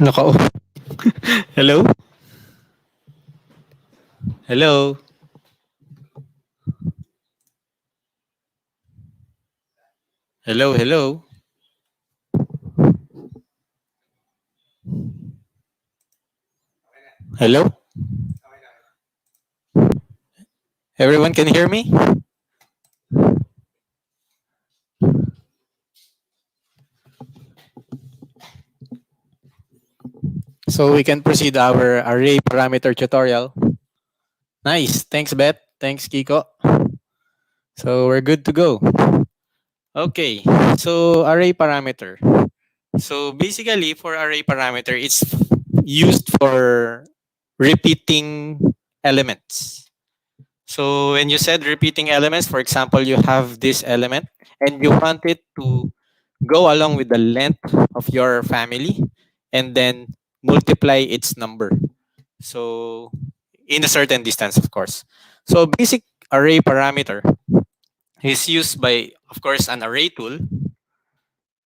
Naka Hello? Hello? Hello, hello? Hello? Everyone can hear me? So we can proceed our array parameter tutorial. Nice. Thanks, Beth. Thanks, Kiko. So we're good to go. Okay. So array parameter. So basically for array parameter, it's used for repeating elements. So when you said repeating elements, for example, you have this element and you want it to go along with the length of your family and then multiply its number. So in a certain distance, of course. So basic array parameter is used by, of course, an array tool,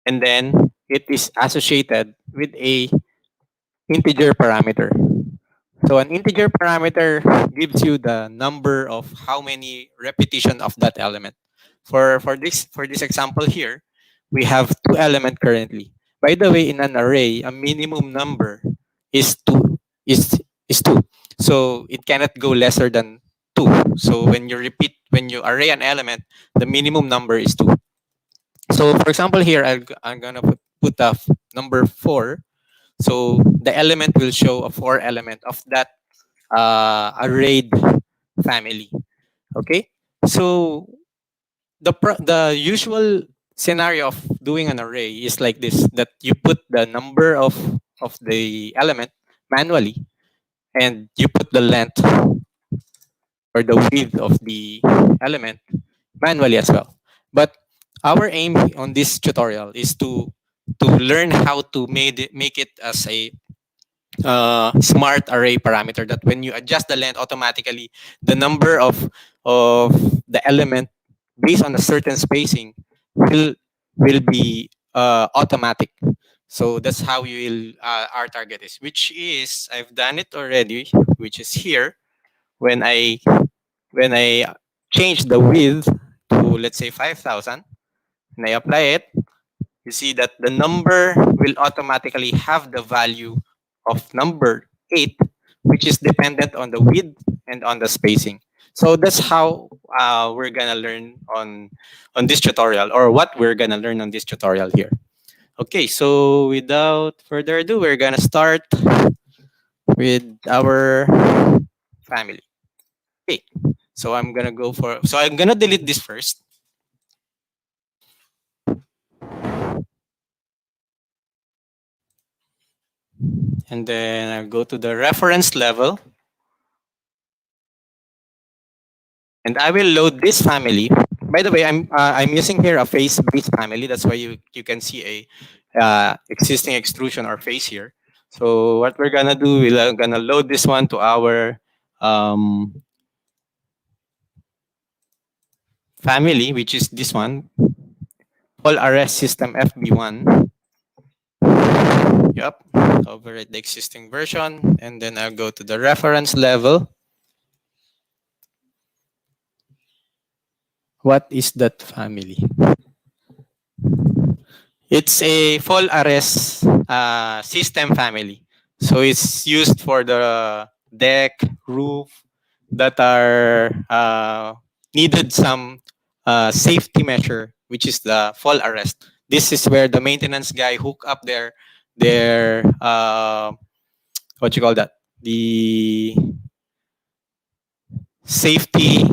and then it is associated with a integer parameter. So an integer parameter gives you the number of how many repetition of that element. For this example here, we have two element currently. By the way, in an array, a minimum number is two is two. So it cannot go lesser than two. So when you array an element, the minimum number is two. So for example here, I'm gonna put a number four. So the element will show a four element of that arrayed family. Okay, so the usual scenario of doing an array is like this: that you put the number of the element manually, and you put the length or the width of the element manually as well. But our aim on this tutorial is to learn how to make it as a smart array parameter, that when you adjust the length automatically, the number of the element based on a certain spacing will be automatic. So that's how you will our target is, which is I've done it already, which is here when I change the width to, let's say, 5,000, and I apply it, you see that the number will automatically have the value of number 8, which is dependent on the width and on the spacing. So that's how we're gonna learn on this tutorial, or what we're gonna learn on this tutorial here. Okay, so without further ado, we're gonna start with our family. Okay, so I'm gonna delete this first, and then I'll go to the reference level, and I will load this family. By the way, I'm using here a face-based family. That's why you can see a existing extrusion or face here. So what we're gonna do, we're gonna load this one to our family, which is this one, all arrest system FB1. Yep, override the existing version, and then I'll go to the reference level. What is that family? It's a full arrest system family. So it's used for the deck, roof that are needed some safety measure, which is the full arrest. This is where the maintenance guy hook up their what you call that, the safety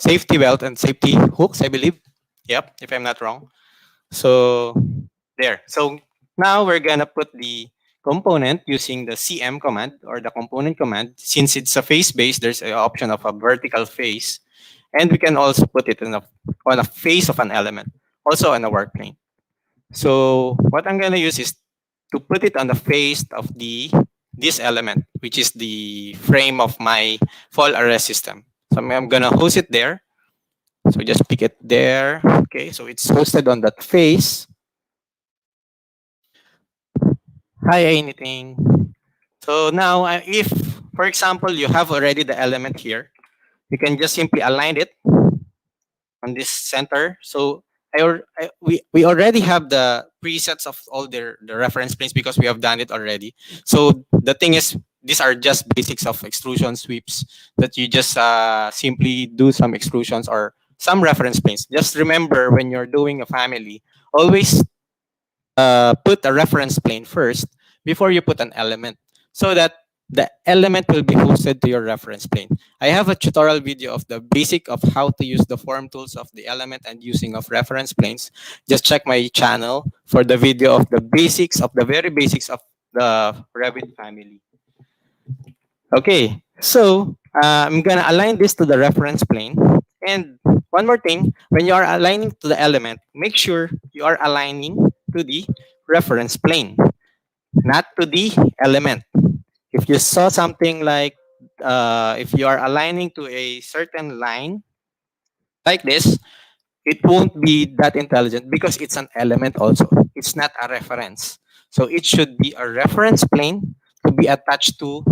safety belt and safety hooks, I believe. Yep, if I'm not wrong. So there. So now we're gonna put the component using the CM command, or the component command. Since it's a face base, there's an option of a vertical face, and we can also put it on a face of an element, also on a work plane. So what I'm gonna use is to put it on the face of this element, which is the frame of my fall arrest system. So I'm gonna host it there. So just pick it there. Okay, so it's hosted on that face. Hi, anything. So now, if, for example, you have already the element here, you can just simply align it on this center. So we already have the presets of all the reference planes because we have done it already. So the thing is, these are just basics of extrusion sweeps that you just simply do some extrusions or some reference planes. Just remember when you're doing a family, always put a reference plane first before you put an element so that the element will be hosted to your reference plane. I have a tutorial video of the basic of how to use the form tools of the element and using of reference planes. Just check my channel for the video of the basics of the very basics of the Revit family. Okay, so I'm gonna align this to the reference plane. And one more thing, when you are aligning to the element, make sure you are aligning to the reference plane, not to the element. If you saw something like, if you are aligning to a certain line like this, it won't be that intelligent because it's an element also. It's not a reference. So it should be a reference plane to be attached to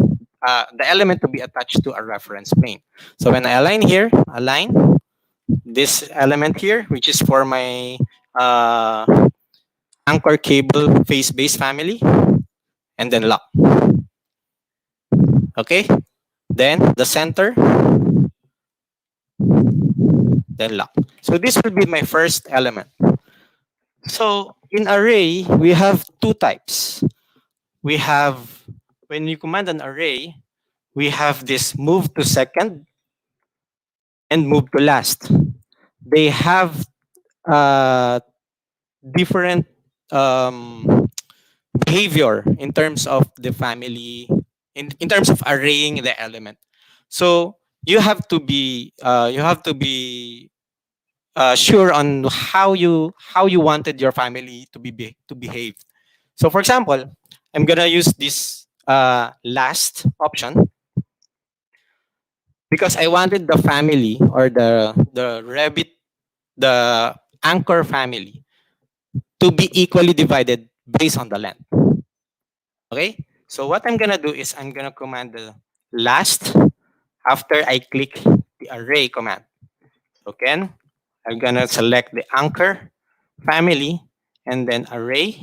the element to be attached to a reference plane. So when I align here, align this element here, which is for my uh, anchor cable face base family, and then lock. Okay. Then the center, then lock. So this will be my first element. So in array, we have two types. We have, when you command an array, we have this move to second and move to last. They have uh, different um, behavior in terms of the family, in terms of arraying the element. So you have to be sure on how you wanted your family to to behave. So for example, I'm gonna use this last option because I wanted the family or the Revit, the anchor family, to be equally divided based on the length. Okay? So what I'm gonna do is I'm gonna command the last after I click the array command. Okay? I'm gonna select the anchor family and then array,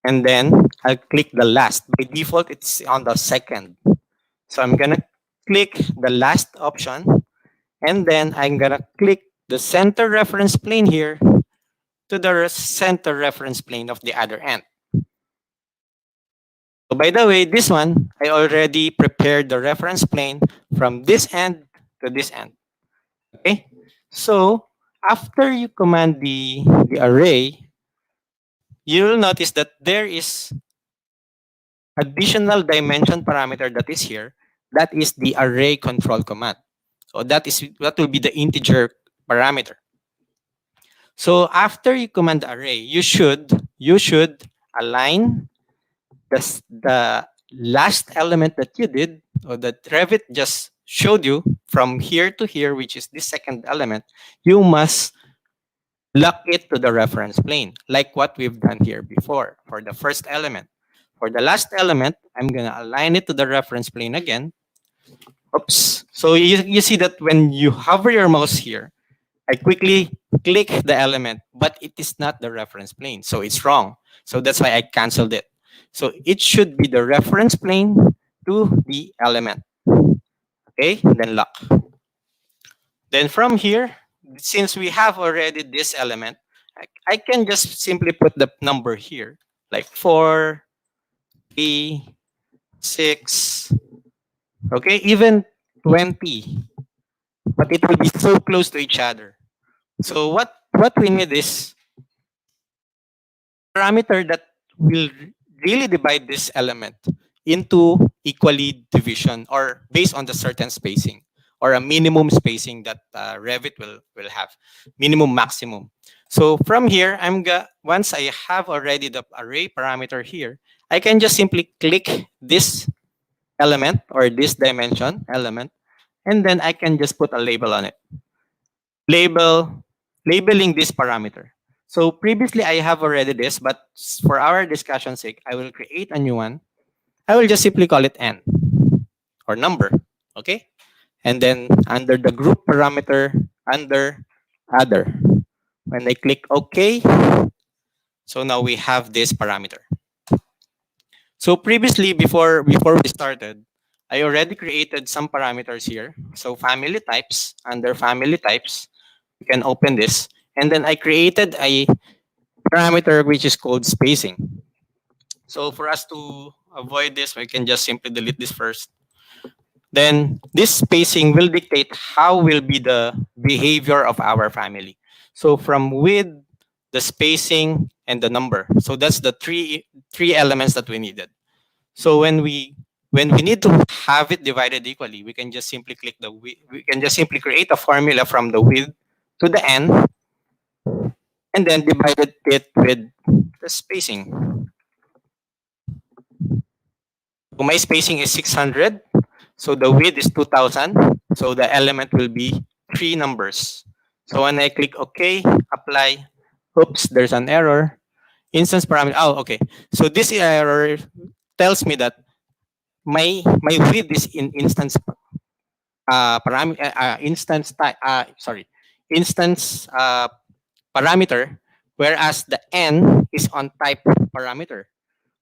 and then I'll click the last. By default, it's on the second. So I'm gonna click the last option, and then I'm gonna click the center reference plane here to the center reference plane of the other end. So by the way, this one, I already prepared the reference plane from this end to this end. Okay? So after you command the array, you'll notice that there is additional dimension parameter that is here. That is the array control command. So that will be the integer parameter. So after you command the array, you should align the last element that you did or that Revit just showed you from here to here, which is this second element. You must lock it to the reference plane, like what we've done here before for the first element. For the last element, I'm gonna align it to the reference plane again. Oops. So you see that when you hover your mouse here, I quickly click the element, but it is not the reference plane. So it's wrong. So that's why I canceled it. So it should be the reference plane to the element. Okay, then lock. Then from here, since we have already this element, I can just simply put the number here, like 4, 3, 6, okay, even 20, but it will be so close to each other. So what we need is parameter that will really divide this element into equally division or based on the certain spacing or a minimum spacing that Revit will have, minimum maximum. So from here, once I have already the array parameter here, I can just simply click this element or this dimension element, and then I can just put a label on it. Labeling this parameter. So previously I have already this, but for our discussion sake, I will create a new one. I will just simply call it n or number. Okay? And then under the group parameter, under other. When I click OK, so now we have this parameter. So previously, before we started, I already created some parameters here. So family types, under family types, we can open this. And then I created a parameter which is called spacing. So for us to avoid this, we can just simply delete this first. Then this spacing will dictate how will be the behavior of our family. So from width, the spacing, and the number. So that's the three elements that we needed. So when we need to have it divided equally, we can just simply we can just simply create a formula from the width to the n, and then divided it with the spacing. So my spacing is 600. So the width is 2000. So the element will be three numbers. So when I click OK, apply, oops, there's an error. Instance parameter. Oh, okay. So this error tells me that my width is in instance parameter instance type sorry instance parameter, whereas the n is on type parameter.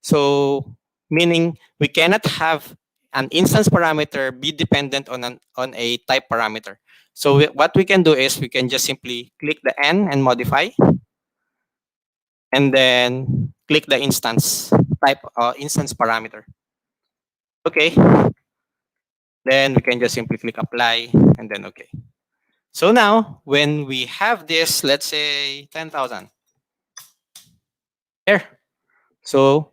So meaning we cannot have an instance parameter be dependent on a type parameter. So what we can do is we can just simply click the n and modify, and then click the instance type instance parameter. Okay, then we can just simply click apply and then okay. So now when we have this, let's say 10,000 there. So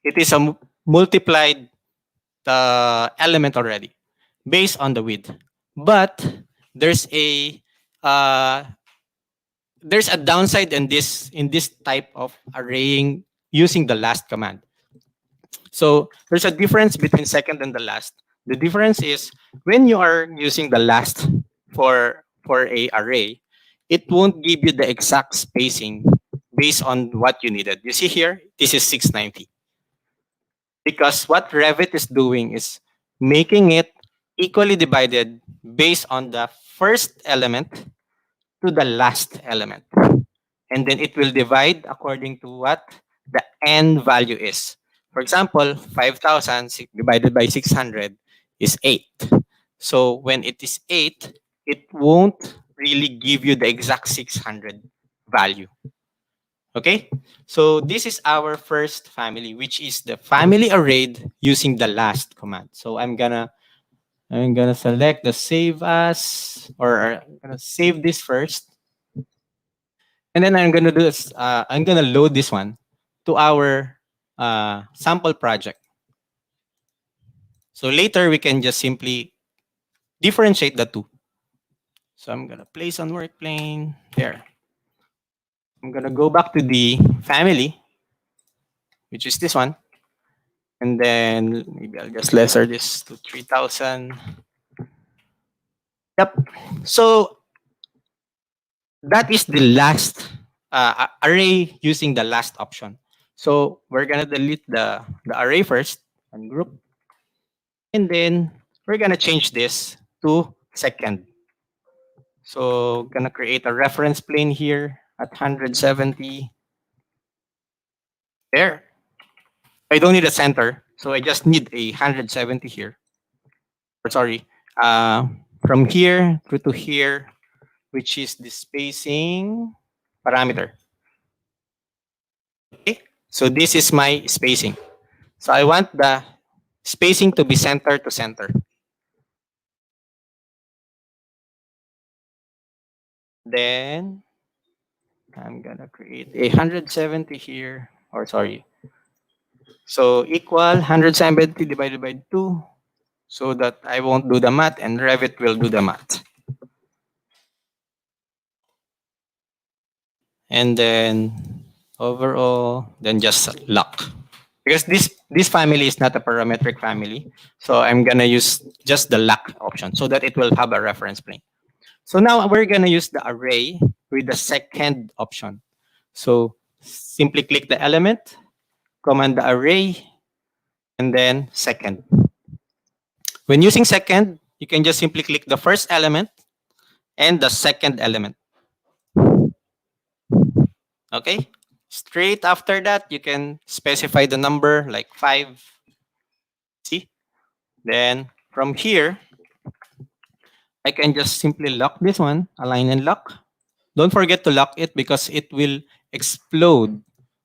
it is a multiplied element already based on the width. But there's a uh, there's a downside in this type of arraying using the last command. So there's a difference between second and the last. The difference is when you are using the last for a array, it won't give you the exact spacing based on what you needed. You see here, this is 690. Because what Revit is doing is making it equally divided based on the first element to the last element. And then it will divide according to what the n value is. For example, 5,000 divided by 600 is 8. So when it is 8, it won't really give you the exact 600 value. Okay? So this is our first family, which is the family arrayed using the last command. So I'm gonna select the save as, or I'm gonna save this first. And then I'm gonna do this. I'm gonna load this one to our sample project. So later we can just simply differentiate the two. So I'm gonna place on work plane there. I'm gonna go back to the family, which is this one, and then maybe I'll just lesser this to 3,000. Yep. So that is the last array using the last option. So we're gonna delete the array first and group. And then we're gonna change this to second. So gonna create a reference plane here at 170. There. I don't need a center, so I just need a 170 here. Or sorry, from here through to here, which is the spacing parameter. Okay, so this is my spacing. So I want the spacing to be center to center. Then I'm gonna create a 170 here, or sorry. So equal 170 divided by 2, so that I won't do the math and Revit will do the math. And then overall, then just lock. Because this family is not a parametric family, so I'm gonna use just the lock option so that it will have a reference plane. So now we're gonna use the array with the second option. So simply click the element, command the array, and then second. When using second, you can just simply click the first element and the second element. Okay? Straight after that, you can specify the number like 5. See? Then from here, I can just simply lock this one, align and lock. Don't forget to lock it because it will explode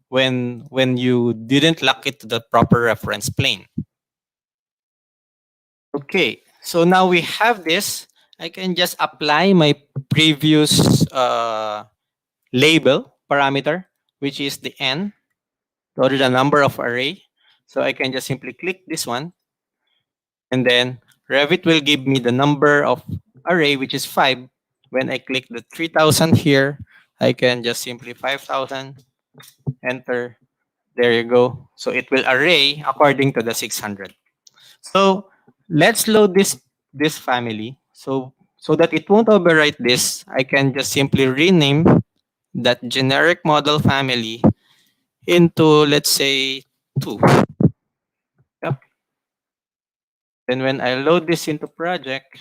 when you didn't lock it to the proper reference plane. Okay, so now we have this. I can just apply my previous label parameter, which is the n, or the number of array. So I can just simply click this one, and then Revit will give me the number of array, which is 5. When I click the 3000 here, I can just simply 5000, enter. There you go. So it will array according to the 600. So let's load this family. So that it won't overwrite this, I can just simply rename that generic model family into, let's say, 2. Yep. Then when I load this into project,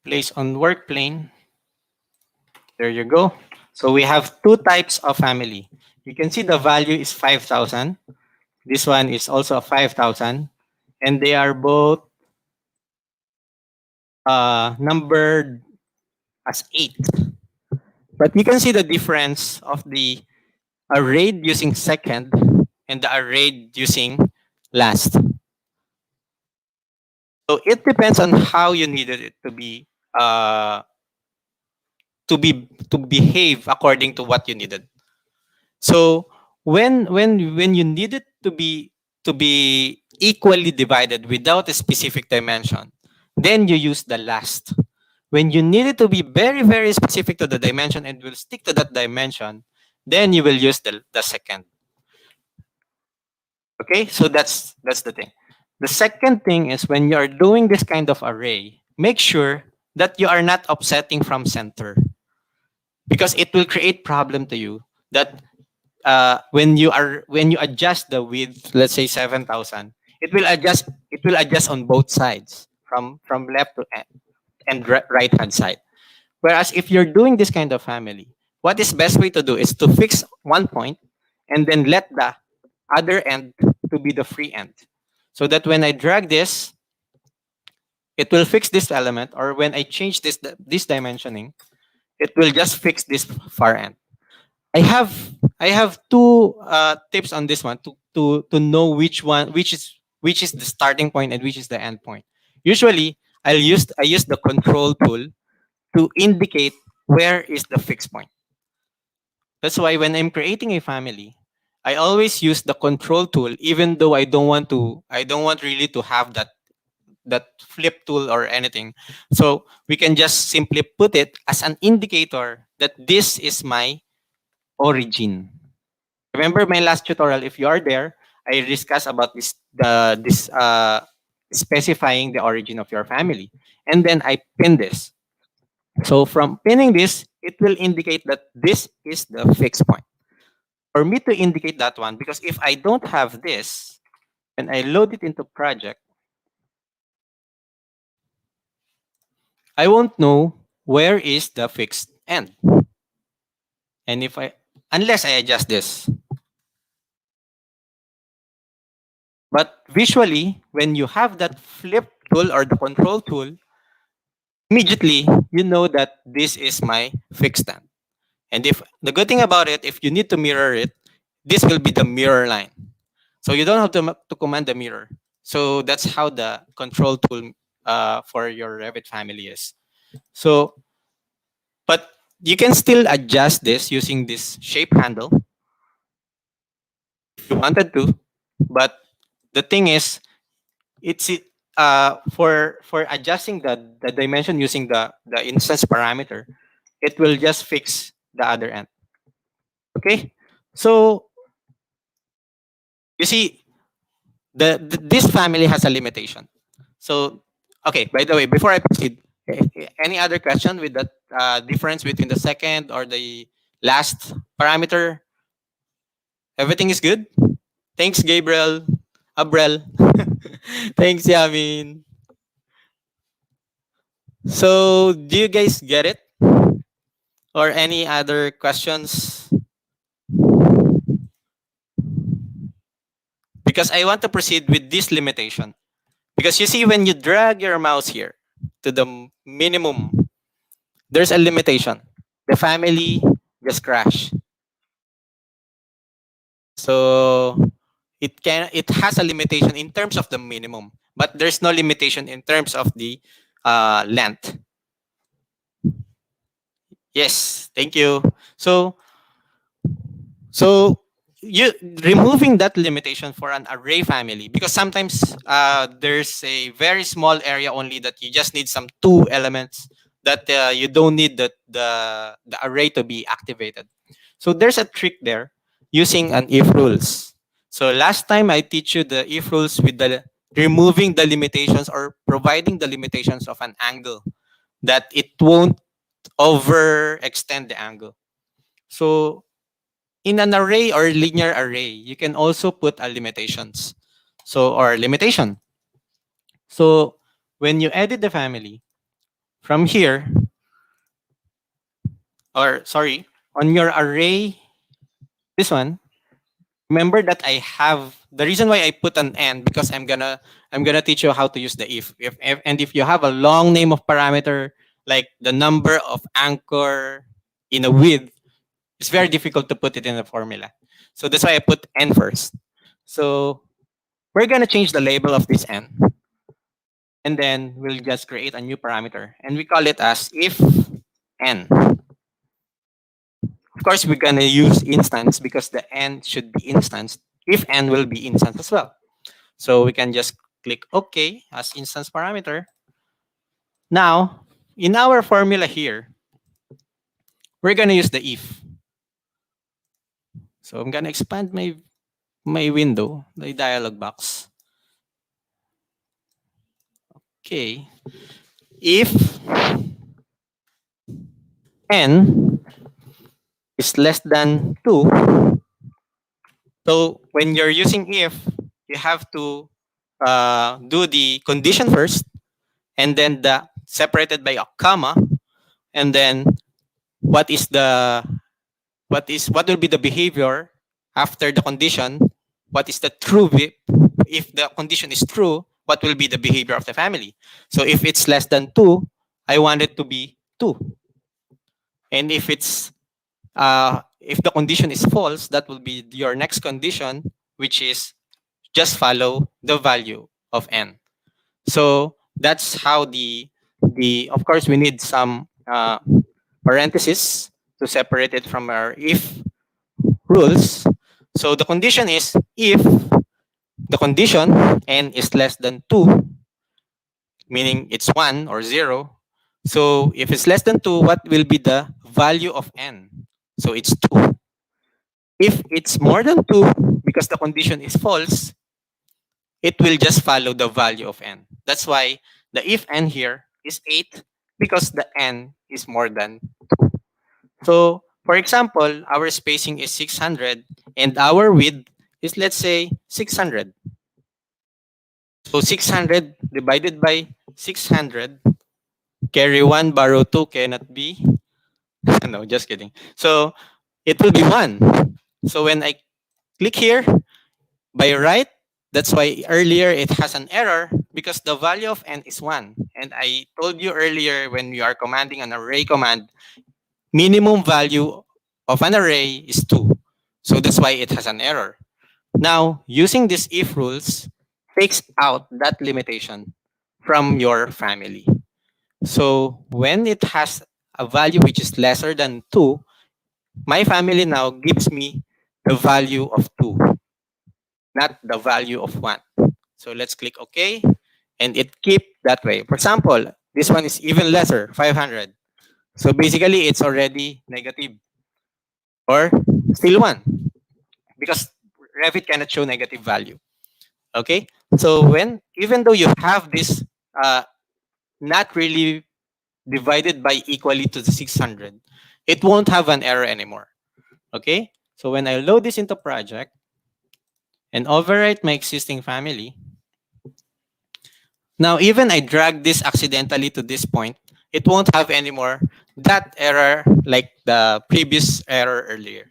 place on work plane, there you go. So we have two types of family. You can see the value is 5000. This one is also a 5000. And they are both numbered as 8. But you can see the difference of the arrayed using second and the arrayed using last. So it depends on how you needed it uh, to behave according to what you needed. So when you need it to be equally divided without a specific dimension, then you use the last. When you need it to be very, very specific to the dimension and will stick to that dimension, then you will use the second. Okay, so that's the thing. The second thing is when you are doing this kind of array, make sure that you are not offsetting from center, because it will create problem to you that when you adjust the width, let's say 7,000, it will adjust on both sides from left to and right hand side. Whereas if you're doing this kind of family, what is best way to do is to fix one point and then let the other end to be the free end. So that when I drag this, it will fix this element, or when I change this dimensioning, it will just fix this far end. I have I have two tips on this one to know which is the starting point and which is the end point. Usually, I use the control tool to indicate where is the fixed point. That's why when I'm creating a family, I always use the control tool, even though I don't want really to have that flip tool or anything. So we can just simply put it as an indicator that this is my origin. Remember my last tutorial, if you are there, I discussed about this specifying the origin of your family. And then I pin this. So from pinning this, it will indicate that this is the fixed point. For me to indicate that one, because if I don't have this, when I load it into project, I won't know where is the fixed end. And unless I adjust this. But visually, when you have that flip tool or the control tool, immediately you know that this is my fixed end. And if the good thing about it, if you need to mirror it, this will be the mirror line. So you don't have to command the mirror. So that's how the control tool for your Revit family is. So, but you can still adjust this using this shape handle if you wanted to. But the thing is, for adjusting the dimension using the instance parameter, it will just fix the other end. Okay, so you see this family has a limitation. So okay, by the way, before I proceed, Any other question with that difference between the second or the last parameter? Everything is good? Thanks, Gabriel. Abrel. Thanks, Yamin. So, do you guys get it? Or any other questions? Because I want to proceed with this limitation. Because you see, when you drag your mouse here to the minimum, there's a limitation. The family just crash. So it has a limitation in terms of the minimum, but there's no limitation in terms of the length. Yes, thank you. So you removing that limitation for an array family, because sometimes there's a very small area only that you just need some two elements that you don't need the array to be activated. So there's a trick there using an if rules. So last time I teach you the if rules with the removing the limitations or providing the limitations of an angle that it won't overextend the angle. So in an array or linear array, you can also put a limitations. So or limitation. So when you edit the family from here, or sorry, on your array, this one, remember that I have the reason why I put an and because I'm gonna teach you how to use the if and if you have a long name of parameter like the number of anchor in a width, it's very difficult to put it in the formula. So that's why I put n first. So we're gonna change the label of this n, and then we'll just create a new parameter, and we call it as if n. Of course, we're gonna use instance because the n should be instance. If n will be instance as well. So we can just click OK as instance parameter. Now, in our formula here, we're gonna use the if. So I'm gonna expand my window, the dialog box. Okay. If n is less than 2, so when you're using if, you have to do the condition first, and then the separated by a comma, and then what is the what will be the behavior after the condition? What is the true if the condition is true? What will be the behavior of the family? So if it's less than 2, I want it to be 2, and if the condition is false, that will be your next condition, which is just follow the value of n. So that's how the of course we need some parentheses to separate it from our if rules. So the condition is if the condition n is less than 2, meaning it's 1 or 0. So if it's less than 2, what will be the value of n? So it's 2. If it's more than 2, because the condition is false, it will just follow the value of n. That's why the if n here is 8, because the n is more than 2. So, for example, our spacing is 600 and our width is, let's say, 600. So 600 divided by 600, carry 1, borrow 2 cannot be. No, just kidding. So it will be 1. So when I click here, by right, that's why earlier it has an error because the value of n is 1. And I told you earlier when you are commanding an array command, minimum value of an array is 2. So that's why it has an error. Now, using these if rules takes out that limitation from your family. So when it has a value which is lesser than 2, my family now gives me the value of 2, not the value of 1. So let's click OK, and it keep that way. For example, this one is even lesser, 500. So basically, it's already negative or still 1 because Revit cannot show negative value. Okay, so when even though you have this not really divided by equally to the 600, it won't have an error anymore. Okay? So when I load this into project and overwrite my existing family, now even I drag this accidentally to this point, it won't have anymore that error like the previous error earlier.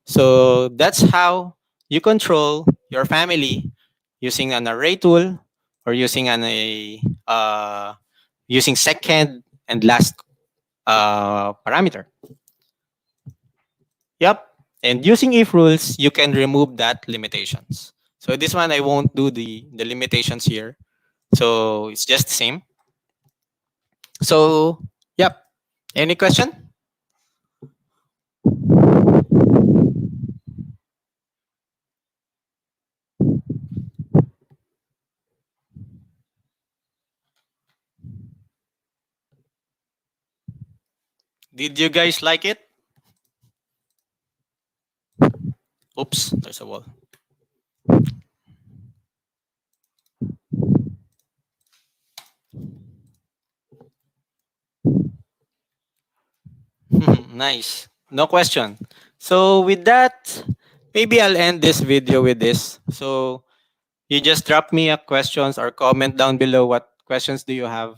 So that's how you control your family using an array tool or using using second and last parameter. Yep. And using if rules, you can remove that limitations. So this one I won't do the limitations here. So it's just the same. So yep. Any question? Did you guys like it? Oops, there's a wall. Nice. No question. So with that, maybe I'll end this video with this. So you just drop me a questions or comment down below what questions do you have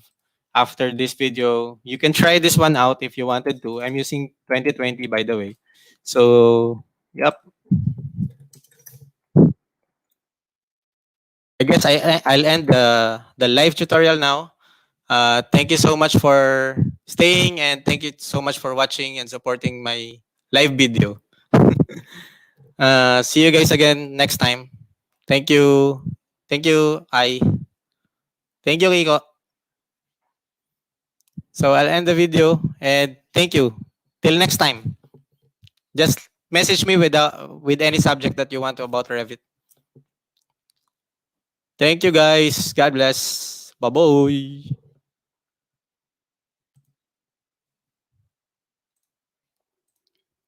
after this video. You can try this one out if you wanted to. I'm using 2020 by the way. So yep. I guess I'll end the live tutorial now. Thank you so much for staying and thank you so much for watching and supporting my live video. See you guys again next time. Thank you. Thank you. Thank you, Kiko. So I'll end the video and thank you. Till next time. Just message me with any subject that you want to about Revit. Thank you guys. God bless. Bye-bye.